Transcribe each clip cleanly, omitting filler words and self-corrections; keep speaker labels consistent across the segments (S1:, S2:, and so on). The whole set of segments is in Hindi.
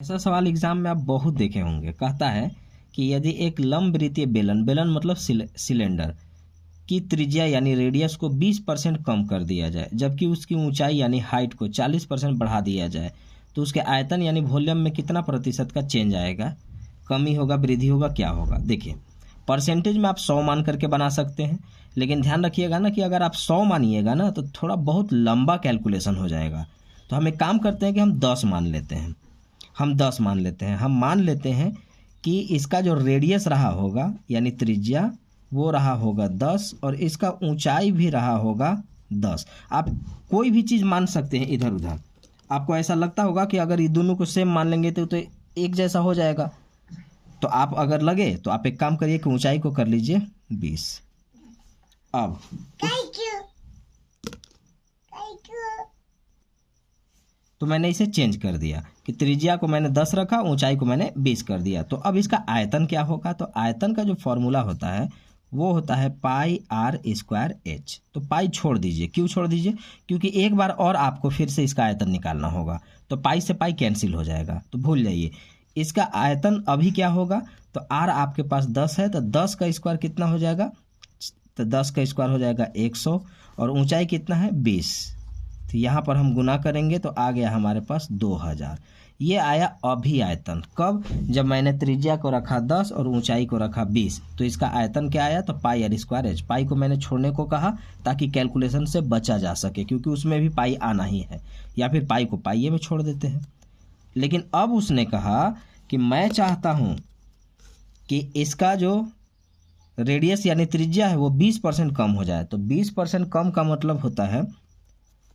S1: ऐसा सवाल एग्जाम में आप बहुत देखे होंगे। कहता है कि यदि एक लंबवृत्तीय बेलन बेलन मतलब सिलेंडर की त्रिज्या यानी रेडियस को 20% कम कर दिया जाए, जबकि उसकी ऊंचाई यानी हाइट को 40% बढ़ा दिया जाए, तो उसके आयतन यानी वॉल्यूम में कितना प्रतिशत का चेंज आएगा? कमी होगा, वृद्धि होगा, क्या होगा? देखिए, परसेंटेज में आप 100 मान करके बना सकते हैं, लेकिन ध्यान रखिएगा ना कि अगर आप 100 मानिएगा ना तो थोड़ा बहुत लंबा कैलकुलेशन हो जाएगा। तो हम एक काम करते हैं कि हम 10 मान लेते हैं। हम मान लेते हैं कि इसका जो रेडियस रहा होगा यानी त्रिज्या वो रहा होगा 10 और इसका ऊंचाई भी रहा होगा 10। आप कोई भी चीज़ मान सकते हैं इधर उधर। आपको ऐसा लगता होगा कि अगर ये दोनों को सेम मान लेंगे तो एक जैसा हो जाएगा। तो आप अगर लगे तो आप एक काम करिए कि ऊंचाई को कर लीजिए 20। अब तो मैंने इसे चेंज कर दिया कि त्रिज्या को मैंने 10 रखा, ऊंचाई को मैंने 20 कर दिया। तो अब इसका आयतन क्या होगा? तो आयतन का जो फॉर्मूला होता है वो होता है पाई आर स्क्वायर एच। तो पाई छोड़ दीजिए। क्यों छोड़ दीजिए? क्योंकि एक बार और आपको फिर से इसका आयतन निकालना होगा। तो पाई से पाई कैंसिल हो जाएगा, तो भूल जाइए। इसका आयतन अभी क्या होगा? तो आर आपके पास 10 है, तो 10 का स्क्वायर कितना हो जाएगा? तो 10 का स्क्वायर हो जाएगा 100 और ऊंचाई कितना है? 20। तो यहाँ पर हम गुना करेंगे तो आ गया हमारे पास 2000। ये आया अभी आयतन। कब? जब मैंने त्रिज्या को रखा 10 और ऊंचाई को रखा 20। तो इसका आयतन क्या आया? तो पाई आर स्क्वायर एच। पाई को मैंने छोड़ने को कहा ताकि कैलकुलेशन से बचा जा सके, क्योंकि उसमें भी पाई आना ही है, या फिर पाई को पाइये में छोड़ देते हैं। लेकिन अब उसने कहा कि मैं चाहता हूँ कि इसका जो रेडियस यानी त्रिज्या है वो 20% कम हो जाए। तो 20% कम का मतलब होता है,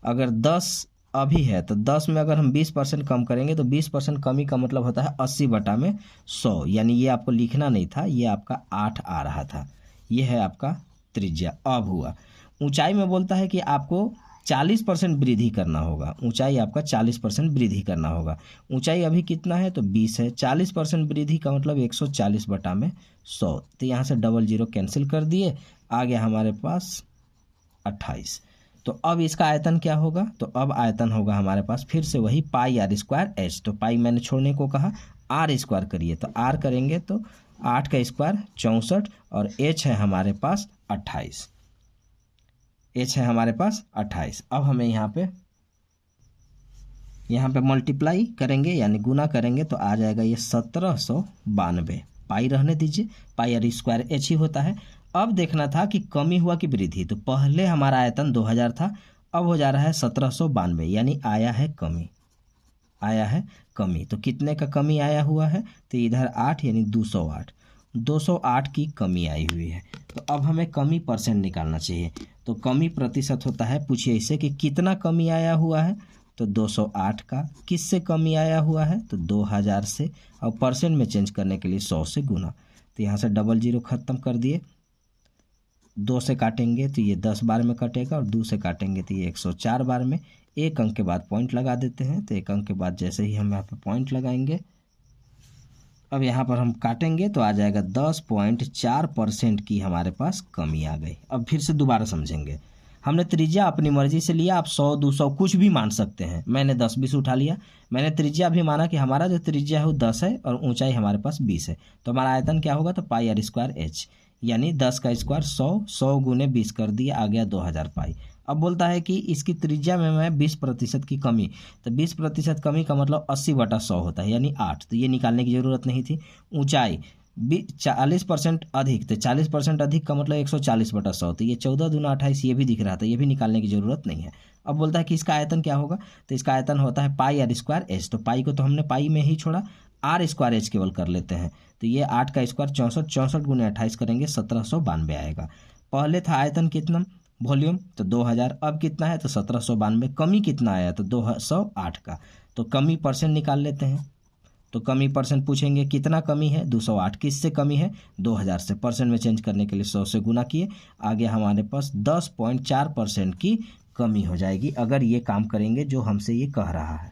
S1: अगर 10 अभी है तो 10 में अगर हम 20% कम करेंगे तो 20% कमी का मतलब होता है 80/100। यानी ये आपको लिखना नहीं था, ये आपका 8 आ रहा था। ये है आपका त्रिज्या। अब हुआ ऊंचाई में बोलता है कि आपको 40% वृद्धि करना होगा। ऊंचाई आपका 40% वृद्धि करना होगा। ऊंचाई अभी कितना है? तो 20 है। 40% वृद्धि का मतलब 140/100। तो यहाँ से 00 कैंसिल कर दिए, आ गया हमारे पास 28। तो अब इसका आयतन क्या होगा? तो अब आयतन होगा हमारे पास फिर से वही पाई आर स्क्वायर एच। तो पाई मैंने छोड़ने को कहा, आर स्क्वायर करिए। तो आर करेंगे तो 8 का स्क्वायर 64 और एच है हमारे पास 28। एच है हमारे पास 28। अब हमें यहाँ पे मल्टीप्लाई करेंगे यानी गुना करेंगे तो आ जाएगा ये 1792। पाई रहने दीजिए, पाई आर स्क्वायर एच ही होता है। अब देखना था कि कमी हुआ कि वृद्धि। तो पहले हमारा आयतन 2000 था, अब हो जा रहा है 1792, यानी आया है कमी। तो कितने का कमी आया हुआ है? तो इधर 8 यानी 208 की कमी आई हुई है। तो अब हमें कमी परसेंट निकालना चाहिए। तो कमी प्रतिशत होता है, पूछिए इससे कि कितना कमी आया हुआ है? तो 208 का। किससे कमी आया हुआ है? तो 2000 से। और परसेंट में चेंज करने के लिए 100 से गुना। तो यहाँ से 00 ख़त्म कर दिए। 2 से काटेंगे तो ये 10 बार में कटेगा और 2 से काटेंगे तो ये 104 बार में। एक अंक के बाद पॉइंट लगा देते हैं। तो एक अंक के बाद जैसे ही हम यहाँ पे पॉइंट लगाएंगे, अब यहाँ पर हम काटेंगे तो आ जाएगा 10.4% की हमारे पास कमी आ गई। अब फिर से दोबारा समझेंगे। हमने त्रिज्या अपनी मर्जी से लिया, आप 100 200 कुछ भी मान सकते हैं। मैंने 10-20 उठा लिया। मैंने त्रिज्या भी माना कि हमारा जो त्रिज्या है वो 10 है और ऊंचाई हमारे पास 20 है। तो हमारा आयतन क्या होगा? तो पाई आर स्क्वायर एच, यानी 10 का स्क्वायर 100 गुने 20 कर दिया, आ गया 2000 पाई। अब बोलता है कि इसकी त्रिज्या में मैं 20% की कमी। तो 20% कमी का मतलब 80/100 होता है, यानी 8। तो ये निकालने की ज़रूरत नहीं थी। ऊंचाई 40% अधिक, तो 40% अधिक का मतलब 140/100। तो ये 14 दूना 28 ये भी दिख रहा था, ये भी निकालने की ज़रूरत नहीं है। अब बोलता है कि इसका आयतन क्या होगा? तो इसका आयतन होता है पाई आर स्क्वायर एच। तो पाई को तो हमने पाई में ही छोड़ा, आर स्क्वायर एच केवल कर लेते हैं। तो ये 8 का स्क्वायर 64 गुने 28 करेंगे 1792 आएगा। पहले था आयतन कितना? वॉल्यूम तो 2000। अब कितना है? तो 1792। कमी कितना आया? तो 208 का। तो कमी परसेंट निकाल लेते हैं। तो कमी परसेंट पूछेंगे, कितना कमी है? 208। किससे कमी है? 2000 से। परसेंट में चेंज करने के लिए 100 से गुना किए, आगे हमारे पास 10.4% की कमी हो जाएगी अगर ये काम करेंगे जो हमसे ये कह रहा है।